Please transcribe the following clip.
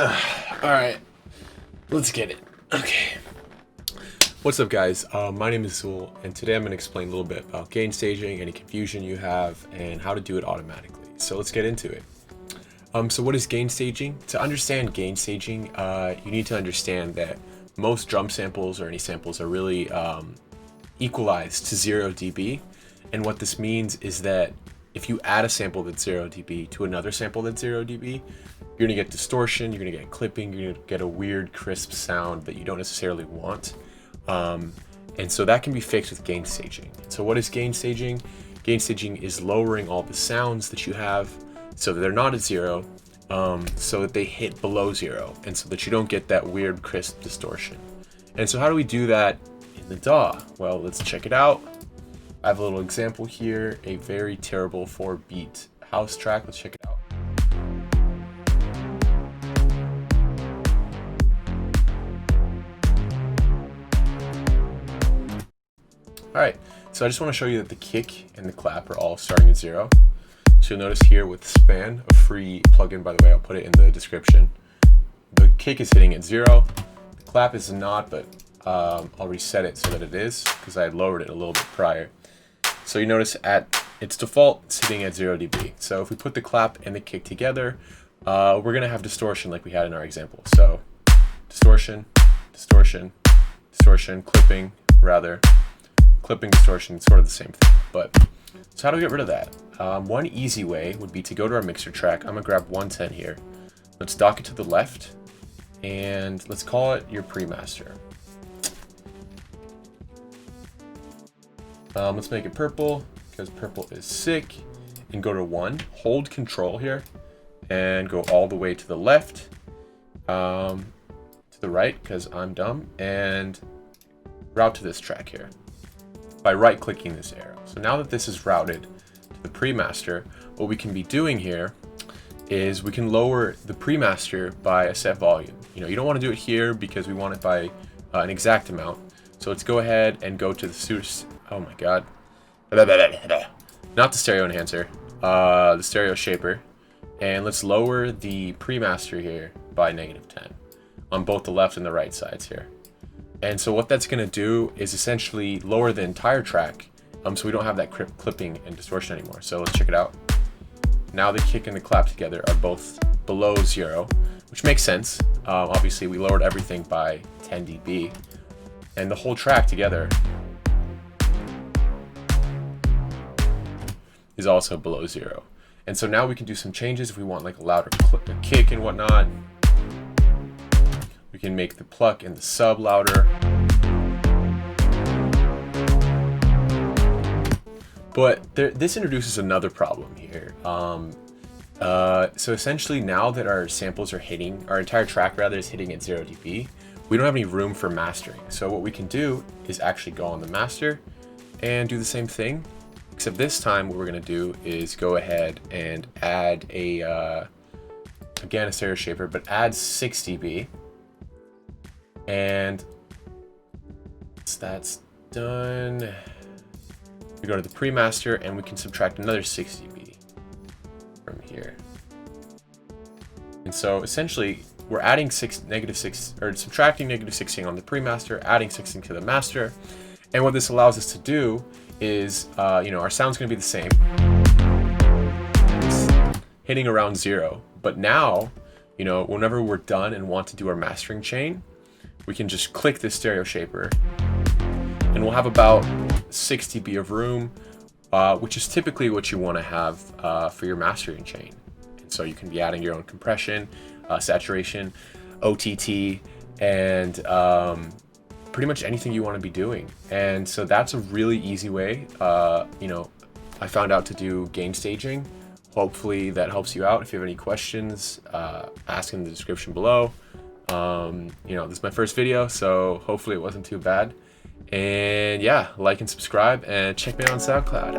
All right, let's get it. Okay. What's up, guys? My name is Zul, and today I'm going to explain a little bit about gain staging, any confusion you have, and how to do it automatically. So let's get into it. So what is gain staging? To understand gain staging, you need to understand that most drum samples or any samples are really equalized to 0 dB. And what this means is that if you add a sample that's 0 dB to another sample that's 0 dB, you're gonna get distortion, you're gonna get clipping, you're gonna get a weird crisp sound that you don't necessarily want. And so that can be fixed with gain staging. So what is gain staging? Gain staging is lowering all the sounds that you have so that they're not at 0, so that they hit below 0, and so that you don't get that weird crisp distortion. And so how do we do that in the DAW? Well, let's check it out. I have a little example here, a very terrible 4-beat house track. Let's check it out. Alright, so I just want to show you that the kick and the clap are all starting at 0. So you'll notice here with Span, a free plugin, by the way, I'll put it in the description. The kick is hitting at 0, the clap is not, but I'll reset it so that it is, because I had lowered it a little bit prior. So you notice at its default, it's hitting at 0 dB. So if we put the clap and the kick together, we're going to have distortion like we had in our example. So distortion, distortion, distortion, clipping, rather. Clipping, distortion, it's sort of the same thing. But so how do we get rid of that? One easy way would be to go to our mixer track. I'm going to grab 110 here. Let's dock it to the left, and let's call it your pre-master. Let's make it purple, because purple is sick, and go to 1. Hold control here, and go all the way to the left, to the right, because I'm dumb, and route to this track here by right-clicking this arrow. So now that this is routed to the pre-master, what we can be doing here is we can lower the pre-master by a set volume. You don't want to do it here because we want it by an exact amount. So let's go ahead and go to the oh my god, not the stereo enhancer, the stereo shaper, and let's lower the pre-master here by -10 on both the left and the right sides here. And so what that's going to do is essentially lower the entire track, so we don't have that clipping and distortion anymore. So let's check it out. Now the kick and the clap together are both below 0, which makes sense. Obviously we lowered everything by 10 dB, and the whole track together is also below 0. And so now we can do some changes if we want like a louder kick and whatnot. We can make the pluck and the sub louder. But this introduces another problem here. So essentially now that our samples are hitting, our entire track rather is hitting at 0 dB, we don't have any room for mastering. So what we can do is actually go on the master and do the same thing, except this time what we're gonna do is go ahead and add again, a stereo shaper, but add 6 dB. And once that's done, we go to the pre-master and we can subtract another 6 dB from here. And so essentially we're adding -6, or subtracting -16 on the pre-master, adding 16 to the master. And what this allows us to do is, our sound's gonna be the same, hitting around 0. But now, whenever we're done and want to do our mastering chain, we can just click this stereo shaper and we'll have about 6 dB of room, which is typically what you want to have for your mastering chain. And so you can be adding your own compression, saturation, OTT, and pretty much anything you want to be doing. And so that's a really easy way, I found out to do gain staging. Hopefully that helps you out. If you have any questions, ask in the description below. This is my first video, so hopefully it wasn't too bad. And yeah, like and subscribe, and check me out on SoundCloud.